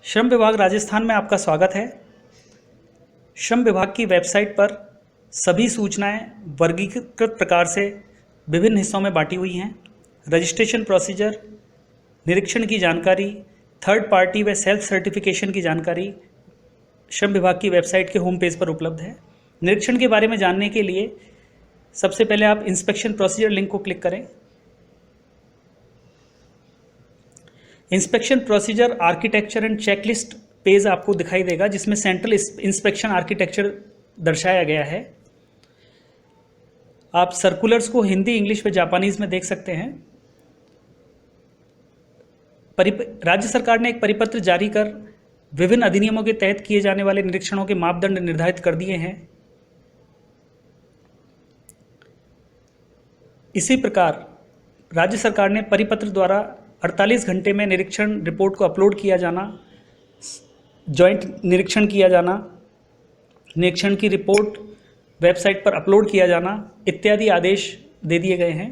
श्रम विभाग राजस्थान में आपका स्वागत है। श्रम विभाग की वेबसाइट पर सभी सूचनाएं वर्गीकृत प्रकार से विभिन्न हिस्सों में बांटी हुई हैं। रजिस्ट्रेशन प्रोसीजर, निरीक्षण की जानकारी, थर्ड पार्टी व सेल्फ सर्टिफिकेशन की जानकारी श्रम विभाग की वेबसाइट के होम पेज पर उपलब्ध है। निरीक्षण के बारे में जानने के लिए सबसे पहले आप इंस्पेक्शन प्रोसीजर लिंक को क्लिक करें। Inspection procedure architecture and checklist page आपको दिखाई देगा, जिसमें सेंट्रल इंस्पेक्शन आर्किटेक्चर दर्शाया गया है। आप सर्कुलर्स को हिंदी, इंग्लिश व जापानीज में देख सकते हैं। राज्य सरकार ने एक परिपत्र जारी कर विभिन्न अधिनियमों के तहत किए जाने वाले निरीक्षणों के मापदंड निर्धारित कर दिए हैं। इसी प्रकार राज्य सरकार ने परिपत्र द्वारा 48 घंटे में निरीक्षण रिपोर्ट को अपलोड किया जाना, जॉइंट निरीक्षण किया जाना, निरीक्षण की रिपोर्ट वेबसाइट पर अपलोड किया जाना इत्यादि आदेश दे दिए गए हैं।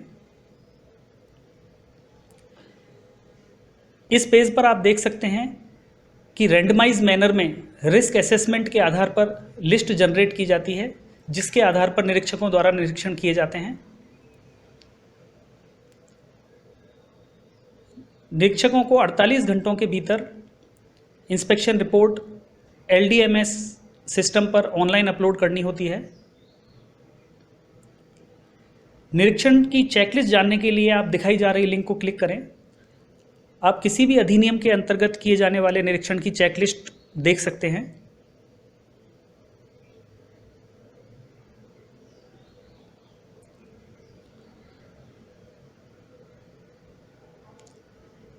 इस पेज पर आप देख सकते हैं कि रैंडमाइज मैनर में रिस्क असेसमेंट के आधार पर लिस्ट जनरेट की जाती है, जिसके आधार पर निरीक्षकों द्वारा निरीक्षण किए जाते हैं। निरीक्षकों को 48 घंटों के भीतर इंस्पेक्शन रिपोर्ट LDMS सिस्टम पर ऑनलाइन अपलोड करनी होती है। निरीक्षण की चेकलिस्ट जानने के लिए आप दिखाई जा रही लिंक को क्लिक करें। आप किसी भी अधिनियम के अंतर्गत किए जाने वाले निरीक्षण की चेकलिस्ट देख सकते हैं।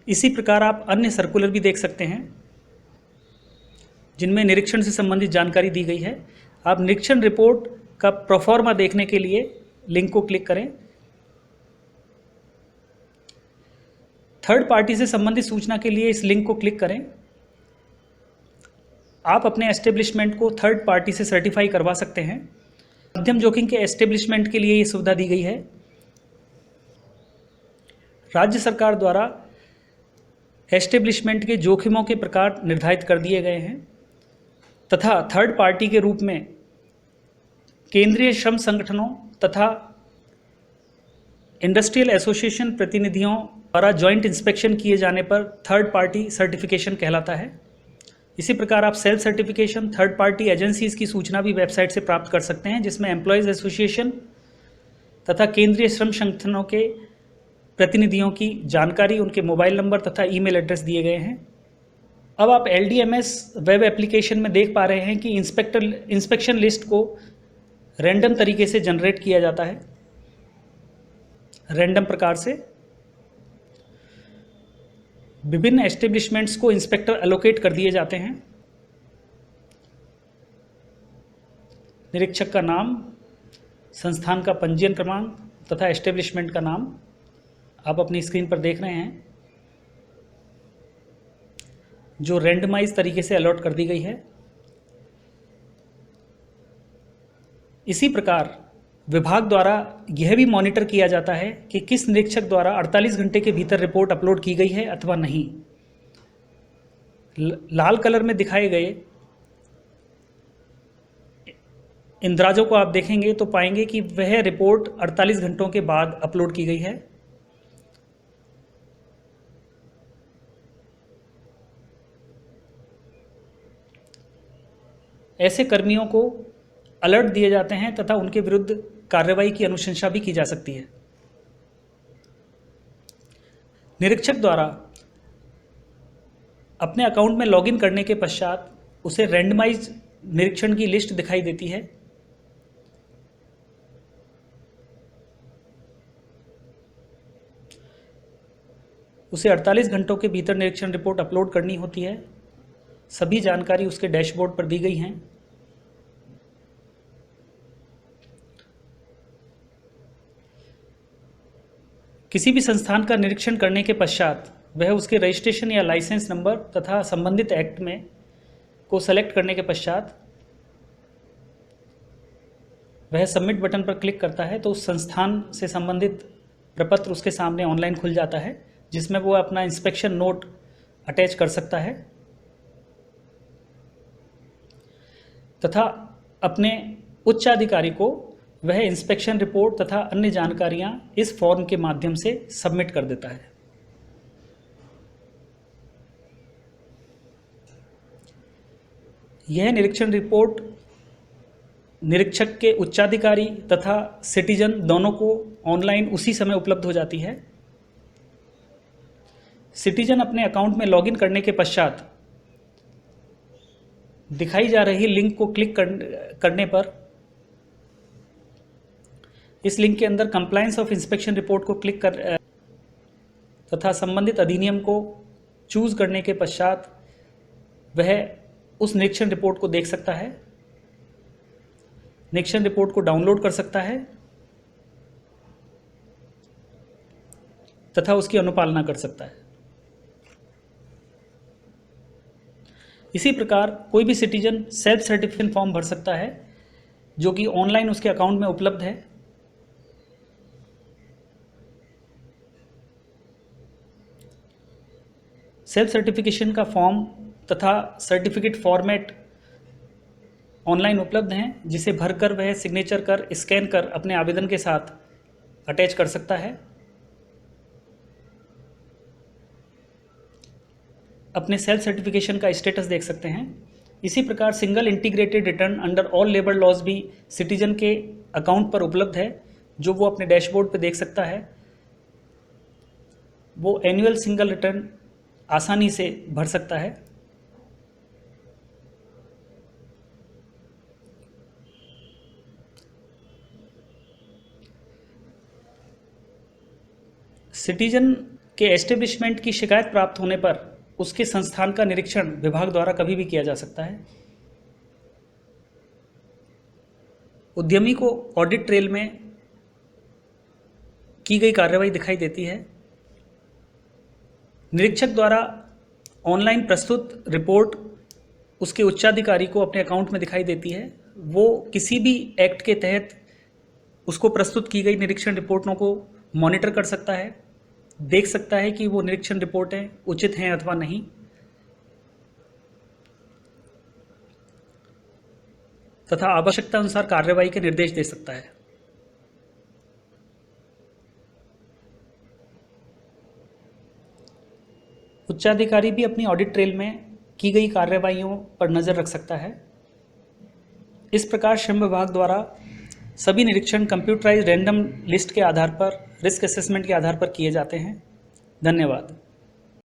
इसी प्रकार आप अन्य सर्कुलर भी देख सकते हैं, जिनमें निरीक्षण से संबंधित जानकारी दी गई है। आप निरीक्षण रिपोर्ट का प्रोफॉर्मा देखने के लिए लिंक को क्लिक करें। थर्ड पार्टी से संबंधित सूचना के लिए इस लिंक को क्लिक करें। आप अपने एस्टेब्लिशमेंट को थर्ड पार्टी से सर्टिफाई करवा सकते हैं। मध्यम जोखिम के एस्टेब्लिशमेंट के लिए ये सुविधा दी गई है। राज्य सरकार द्वारा एस्टेब्लिशमेंट के जोखिमों के प्रकार निर्धारित कर दिए गए हैं तथा थर्ड पार्टी के रूप में केंद्रीय श्रम संगठनों तथा इंडस्ट्रियल एसोसिएशन प्रतिनिधियों द्वारा जॉइंट इंस्पेक्शन किए जाने पर थर्ड पार्टी सर्टिफिकेशन कहलाता है। इसी प्रकार आप self certification third party agencies की सूचना भी वेबसाइट से प्राप्त कर सकते हैं, जिसमें एम्प्लॉयज़ एसोसिएशन तथा केंद्रीय श्रम संगठनों के प्रतिनिधियों की जानकारी, उनके मोबाइल नंबर तथा ईमेल एड्रेस दिए गए हैं। अब आप LDMS वेब एप्लीकेशन में देख पा रहे हैं कि इंस्पेक्शन लिस्ट को रैंडम तरीके से जनरेट किया जाता है। रैंडम प्रकार से विभिन्न एस्टेब्लिशमेंट्स को इंस्पेक्टर एलोकेट कर दिए जाते हैं। निरीक्षक का नाम, संस्थान का पंजीयन क्रमांक तथा एस्टेब्लिशमेंट का नाम आप अपनी स्क्रीन पर देख रहे हैं, जो रैंडमाइज तरीके से अलॉट कर दी गई है। इसी प्रकार विभाग द्वारा यह भी मॉनिटर किया जाता है कि किस निरीक्षक द्वारा 48 घंटे के भीतर रिपोर्ट अपलोड की गई है अथवा नहीं। लाल कलर में दिखाए गए इंद्राजों को आप देखेंगे तो पाएंगे कि वह रिपोर्ट 48 घंटों के बाद अपलोड की गई है। ऐसे कर्मियों को अलर्ट दिए जाते हैं तथा उनके विरुद्ध कार्रवाई की अनुशंसा भी की जा सकती है। निरीक्षक द्वारा अपने अकाउंट में लॉगिन करने के पश्चात उसे रैंडमाइज निरीक्षण की लिस्ट दिखाई देती है। उसे 48 घंटों के भीतर निरीक्षण रिपोर्ट अपलोड करनी होती है। सभी जानकारी उसके डैशबोर्ड पर दी गई हैं। किसी भी संस्थान का निरीक्षण करने के पश्चात वह उसके रजिस्ट्रेशन या लाइसेंस नंबर तथा संबंधित एक्ट में को सेलेक्ट करने के पश्चात वह सबमिट बटन पर क्लिक करता है तो उस संस्थान से संबंधित प्रपत्र उसके सामने ऑनलाइन खुल जाता है, जिसमें वो अपना इंस्पेक्शन नोट अटैच कर सकता है। तथा अपने उच्चाधिकारी को वह इंस्पेक्शन रिपोर्ट तथा अन्य जानकारियां इस फॉर्म के माध्यम से सबमिट कर देता है। यह निरीक्षण रिपोर्ट निरीक्षक के उच्चाधिकारी तथा सिटीजन दोनों को ऑनलाइन उसी समय उपलब्ध हो जाती है। सिटीजन अपने अकाउंट में लॉगिन करने के पश्चात दिखाई जा रही लिंक को क्लिक करने पर इस लिंक के अंदर कंप्लायंस ऑफ इंस्पेक्शन रिपोर्ट को क्लिक कर तथा संबंधित अधिनियम को चूज करने के पश्चात वह उस निरीक्षण रिपोर्ट को देख सकता है, निरीक्षण रिपोर्ट को डाउनलोड कर सकता है तथा उसकी अनुपालना कर सकता है। इसी प्रकार कोई भी सिटीजन सेल्फ सर्टिफिकेशन फॉर्म भर सकता है जो कि ऑनलाइन उसके अकाउंट में उपलब्ध है। सेल्फ सर्टिफिकेशन का फॉर्म तथा सर्टिफिकेट फॉर्मेट ऑनलाइन उपलब्ध हैं, जिसे भरकर वह सिग्नेचर कर स्कैन कर अपने आवेदन के साथ अटैच कर सकता है। अपने सेल्फ सर्टिफिकेशन का स्टेटस देख सकते हैं। इसी प्रकार single integrated return under all labour laws भी सिटीजन के अकाउंट पर उपलब्ध है, जो वो अपने डैशबोर्ड पर देख सकता है। वो एनुअल सिंगल रिटर्न आसानी से भर सकता है। सिटीजन के एस्टेब्लिशमेंट की शिकायत प्राप्त होने पर उसके संस्थान का निरीक्षण विभाग द्वारा कभी भी किया जा सकता है। उद्यमी को ऑडिट ट्रेल में की गई कार्रवाई दिखाई देती है। निरीक्षक द्वारा ऑनलाइन प्रस्तुत रिपोर्ट उसके उच्चाधिकारी को अपने अकाउंट में दिखाई देती है। वो किसी भी एक्ट के तहत उसको प्रस्तुत की गई निरीक्षण रिपोर्टों को मॉनिटर कर सकता है, देख सकता है कि वो निरीक्षण रिपोर्टें उचित हैं अथवा नहीं, तथा आवश्यकता अनुसार कार्रवाई के निर्देश दे सकता है। उच्चाधिकारी भी अपनी ऑडिट ट्रेल में की गई कार्रवाइयों पर नज़र रख सकता है। इस प्रकार श्रम विभाग द्वारा सभी निरीक्षण कंप्यूटराइज्ड रैंडम लिस्ट के आधार पर, रिस्क असेसमेंट के आधार पर किए जाते हैं। धन्यवाद।